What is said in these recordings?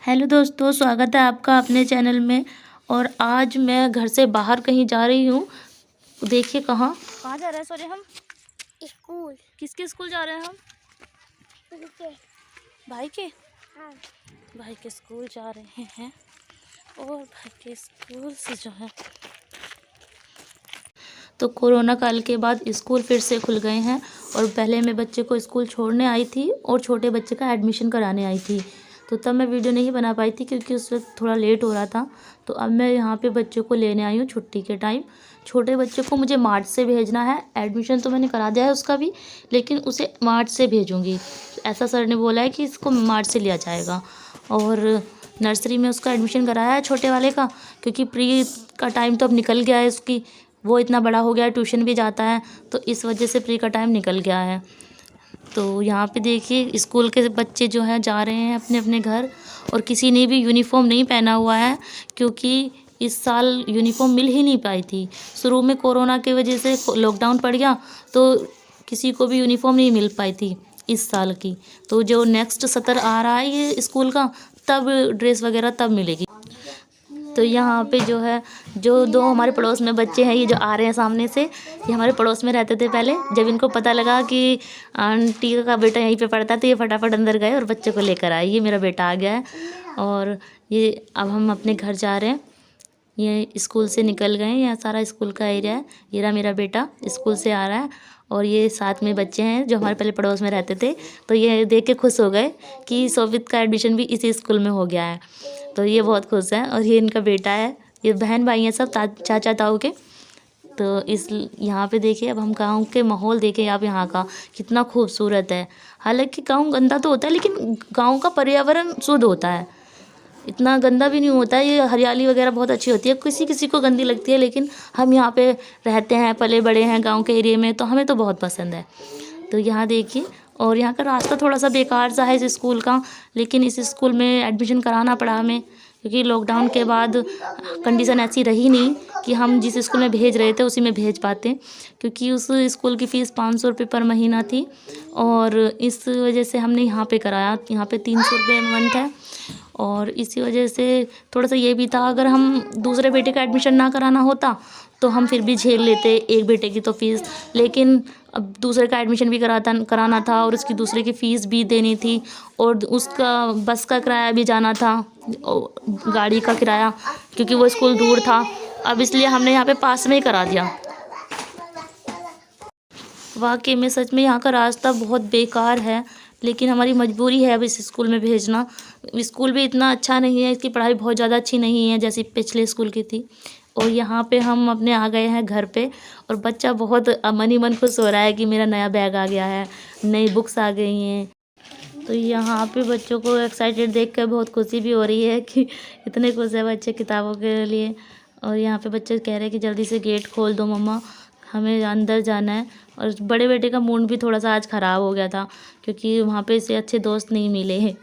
Hello दोस्तों, स्वागत है आपका अपने चैनल में। और आज मैं घर से बाहर कहीं जा रही हूँ। देखिए कहाँ जा रहे हैं। सॉरी, हम स्कूल। किसके स्कूल जा रहे हैं? हम के। भाई के हाँ। भाई के स्कूल जा रहे हैं। और भाई के स्कूल से जो है तो कोरोना काल के बाद स्कूल फिर से खुल गए हैं। और पहले मैं बच्चे को स्कूल छोड़ने आई थी और छोटे बच्चे का एडमिशन कराने आई थी। तो तब मैं वीडियो नहीं बना पाई थी क्योंकि उस वक्त थोड़ा लेट हो रहा था। तो अब मैं यहाँ पे बच्चों को लेने आई हूँ छुट्टी के टाइम। छोटे बच्चे को मुझे मार्च से भेजना है। एडमिशन तो मैंने करा दिया है उसका भी, लेकिन उसे मार्च से भेजूँगी। ऐसा सर ने बोला है कि इसको मार्च से लिया जाएगा। और नर्सरी में उसका एडमिशन कराया है छोटे वाले का, क्योंकि प्री का टाइम तो अब निकल गया है उसकी। वो इतना बड़ा हो गया है, ट्यूशन भी जाता है, तो इस वजह से प्री का टाइम निकल गया है। तो यहाँ पे देखिए स्कूल के बच्चे जो हैं जा रहे हैं अपने अपने घर। और किसी ने भी यूनिफॉर्म नहीं पहना हुआ है, क्योंकि इस साल यूनिफॉर्म मिल ही नहीं पाई थी। शुरू में कोरोना की वजह से लॉकडाउन पड़ गया, तो किसी को भी यूनिफॉर्म नहीं मिल पाई थी इस साल की। तो जो नेक्स्ट सत्र आ रहा है ये स्कूल का, तब ड्रेस वगैरह तब मिलेगी। तो यहाँ पे जो है, जो दो हमारे पड़ोस में बच्चे हैं, ये जो आ रहे हैं सामने से, ये हमारे पड़ोस में रहते थे पहले। जब इनको पता लगा कि आंटी का बेटा यहीं पे पढ़ता है, तो ये फटाफट अंदर गए और बच्चे को लेकर आए। ये मेरा बेटा आ गया है। और ये अब हम अपने घर जा रहे हैं। ये स्कूल से निकल गए हैं, यहाँ सारा स्कूल का एरिया है। ये रहा मेरा बेटा स्कूल से आ रहा है। और ये साथ में बच्चे हैं जो हमारे पहले पड़ोस में रहते थे। तो ये देख के खुश हो गए कि सोफित का एडमिशन भी इसी स्कूल में हो गया है। तो ये बहुत खुश हैं। और ये इनका बेटा है। ये बहन भाई हैं सब, चाचा ताऊ के। तो इस यहाँ पे देखिए, अब हम गाँव के माहौल देखें। आप यहाँ का कितना खूबसूरत है। हालांकि गाँव गंदा तो होता है, लेकिन गाँव का पर्यावरण शुद्ध होता है, इतना गंदा भी नहीं होता है। ये हरियाली वगैरह बहुत अच्छी होती है। किसी किसी को गंदी लगती है, लेकिन हम यहाँ पे रहते हैं, पले बड़े हैं गांव के एरिया में, तो हमें तो बहुत पसंद है। तो यहाँ देखिए, और यहाँ का रास्ता थोड़ा सा बेकार सा है इस स्कूल का, लेकिन इस स्कूल में एडमिशन कराना पड़ा हमें, क्योंकि लॉकडाउन के बाद कंडीशन ऐसी रही नहीं कि हम जिस स्कूल में भेज रहे थे उसी में भेज पाते, क्योंकि उस स्कूल की फ़ीस 500 रुपये पर महीना थी। और इस वजह से हमने यहाँ पे कराया। यहाँ पे 300 रुपये मंथ है। और इसी वजह से थोड़ा सा ये भी था, अगर हम दूसरे बेटे का एडमिशन ना कराना होता तो हम फिर भी झेल लेते एक बेटे की तो फ़ीस। लेकिन अब दूसरे का एडमिशन भी कराना था, और उसकी दूसरे की फ़ीस भी देनी थी, और उसका बस का किराया भी जाना था, गाड़ी का किराया, क्योंकि वो स्कूल दूर था। अब इसलिए हमने यहाँ पे पास में ही करा दिया। वाकई में सच में यहाँ का रास्ता बहुत बेकार है, लेकिन हमारी मजबूरी है अब इस स्कूल में भेजना। स्कूल भी इतना अच्छा नहीं है, इसकी पढ़ाई बहुत ज़्यादा अच्छी नहीं है जैसी पिछले स्कूल की थी। और यहाँ पे हम अपने आ गए हैं घर पे, और बच्चा बहुत मन ही मन खुश हो रहा है कि मेरा नया बैग आ गया है, नई बुक्स आ गई हैं। तो यहाँ पे बच्चों को एक्साइटेड देख कर बहुत खुशी भी हो रही है कि इतने खुश है बच्चे किताबों के लिए। और यहाँ पे बच्चे कह रहे हैं कि जल्दी से गेट खोल दो मम्मा, हमें अंदर जाना है। और बड़े बेटे का मूड भी थोड़ा सा आज ख़राब हो गया था, क्योंकि वहाँ पे इसे अच्छे दोस्त नहीं मिले हैं।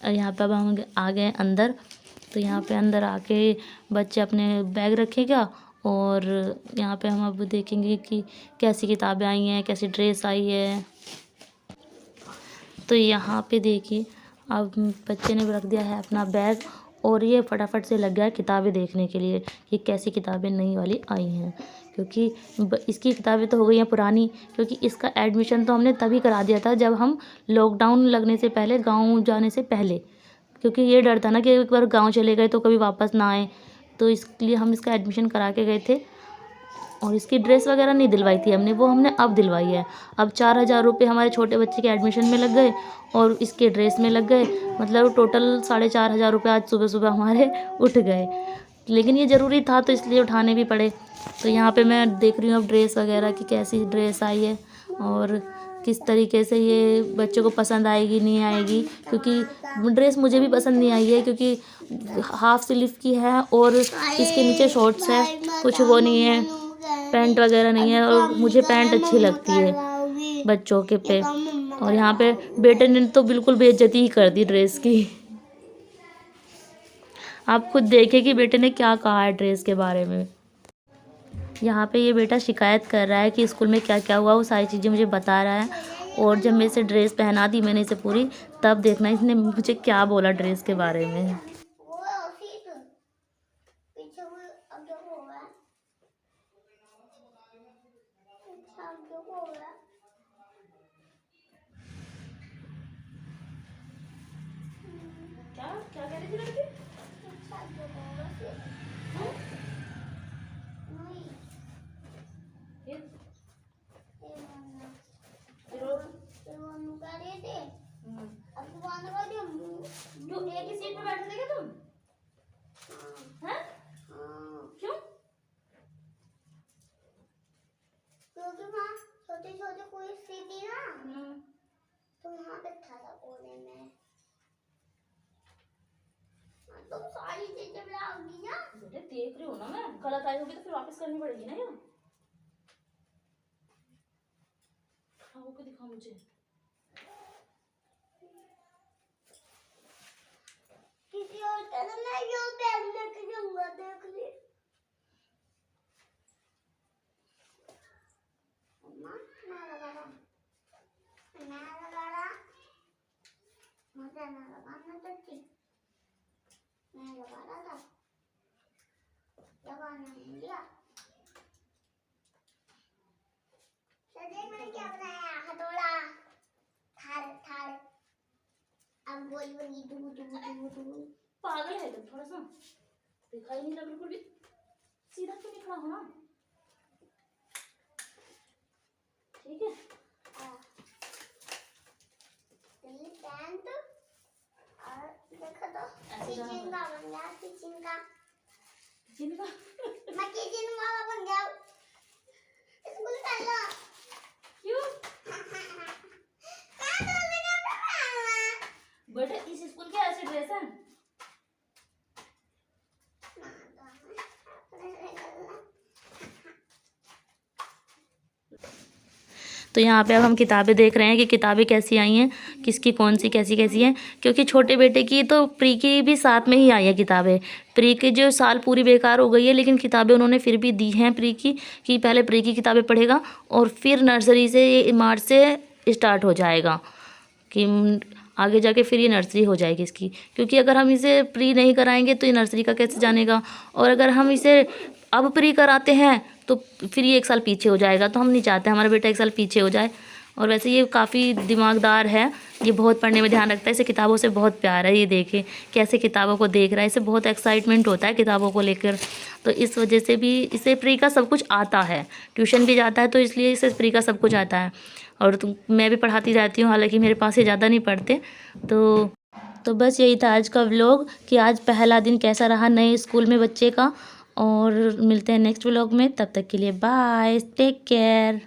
और यहाँ पे अब हम आ गए अंदर। तो यहाँ पे अंदर आके बच्चे अपने बैग रखेगा, और यहाँ पे हम अब देखेंगे कि कैसी किताबें आई हैं, कैसी ड्रेस आई है। तो यहाँ पे देखिए, अब बच्चे ने रख दिया है अपना बैग, और ये फटाफट से लग गया है किताबें देखने के लिए कि कैसी किताबें नई वाली आई हैं, क्योंकि इसकी किताबें तो हो गई हैं पुरानी। क्योंकि इसका एडमिशन तो हमने तभी करा दिया था जब हम लॉकडाउन लगने से पहले, गांव जाने से पहले, क्योंकि ये डर था ना कि एक बार गांव चले गए तो कभी वापस ना आए। तो इसलिए हम इसका एडमिशन करा के गए थे। और इसकी ड्रेस वगैरह नहीं दिलवाई थी हमने, वो हमने अब दिलवाई है। अब 4000 रुपये हमारे छोटे बच्चे के एडमिशन में लग गए, और इसके ड्रेस में लग गए। मतलब टोटल 4500 रुपये आज सुबह सुबह हमारे उठ गए। लेकिन ये ज़रूरी था तो इसलिए उठाने भी पड़े। तो यहाँ पे मैं देख रही हूँ अब ड्रेस वगैरह की कैसी ड्रेस आई है, और किस तरीके से ये बच्चों को पसंद आएगी नहीं आएगी। क्योंकि ड्रेस मुझे भी पसंद नहीं आई है, क्योंकि हाफ स्लीव की है और इसके नीचे शॉर्ट्स है, कुछ वो नहीं है, पैंट वगैरह नहीं है। और मुझे पैंट अच्छी लगती है बच्चों के पे। और यहाँ पे बेटे ने तो बिल्कुल बेइज्जती ही कर दी ड्रेस की। आप खुद देखें कि बेटे ने क्या कहा है ड्रेस के बारे में। यहाँ पे ये बेटा शिकायत कर रहा है कि स्कूल में क्या क्या हुआ, वो सारी चीज़ें मुझे बता रहा है। और जब मैं इसे ड्रेस पहना दी मैंने इसे पूरी, तब देखना इसने मुझे क्या बोला ड्रेस के बारे में। क्या कह रही थी लड़की? क्यों एक ही सीट पे बैठे थे क्या तुम? हैं? क्यों? क्योंकि वहाँ छोटे छोटे कोई सीट थी ना, तो वहाँ पे था कोने में। तुम सारी चीजें लाओगी ना? बेटे देख रही हो ना, मैं गलत आई होगी तो फिर वापस करनी पड़ेगी ना। ये खड़ा होके दिखा मुझे। किसी और तरह मैं यो बैग लेके जाऊंगा, देख ली। मम्मा मैं लगा रहा, मुझे ना लगाना तो ठीक, मैं लगा रहा था, लगाना नहीं दिया। तो देख मैंने क्या बनाया, हथौड़ा, थाल। अब गोल बनी दू। पागल है तुम, थोड़ा सा दिखाई नहीं लग बिल्कुल भी। सीधा क्यों नहीं खड़ा होना? ठीक है। पैंट और देखो तो ऐसे जाना किचन का बन गया, किचन का जिनका मैं किचन वाला बन गया। स्कूल कर लो। क्यों? बेटे इस स्कूल के ऐसे ड्रेस हैं। तो यहाँ पे अब हम किताबें देख रहे हैं कि किताबें कैसी आई हैं, किसकी कौन सी कैसी हैं। क्योंकि छोटे बेटे की तो प्री की भी साथ में ही आई है किताबें। प्री की जो साल पूरी बेकार हो गई है, लेकिन किताबें उन्होंने फिर भी दी हैं प्री की, कि पहले प्री की किताबें पढ़ेगा और फिर नर्सरी से मार्च से स्टार्ट हो जाएगा, कि आगे जाके फिर ये नर्सरी हो जाएगी इसकी। क्योंकि अगर हम इसे प्री नहीं कराएंगे तो ये नर्सरी का कैसे जानेगा, और अगर हम इसे अब प्री कराते हैं तो फिर ये 1 साल पीछे हो जाएगा। तो हम नहीं चाहते हमारा बेटा 1 साल पीछे हो जाए। और वैसे ये काफ़ी दिमागदार है, ये बहुत पढ़ने में ध्यान रखता है, इसे किताबों से बहुत प्यार है। ये देखे कैसे किताबों को देख रहा है, इसे बहुत एक्साइटमेंट होता है किताबों को लेकर। तो इस वजह से भी इसे प्री का सब कुछ आता है, ट्यूशन भी जाता है, तो इसलिए इसे प्री का सब कुछ आता है। और मैं भी पढ़ाती जाती हूँ, हालांकि मेरे पास ये ज़्यादा नहीं पढ़ते। तो बस यही था आज का व्लॉग, कि आज पहला दिन कैसा रहा नए स्कूल में बच्चे का। और मिलते हैं नेक्स्ट व्लॉग में, तब तक के लिए बाय, टेक केयर।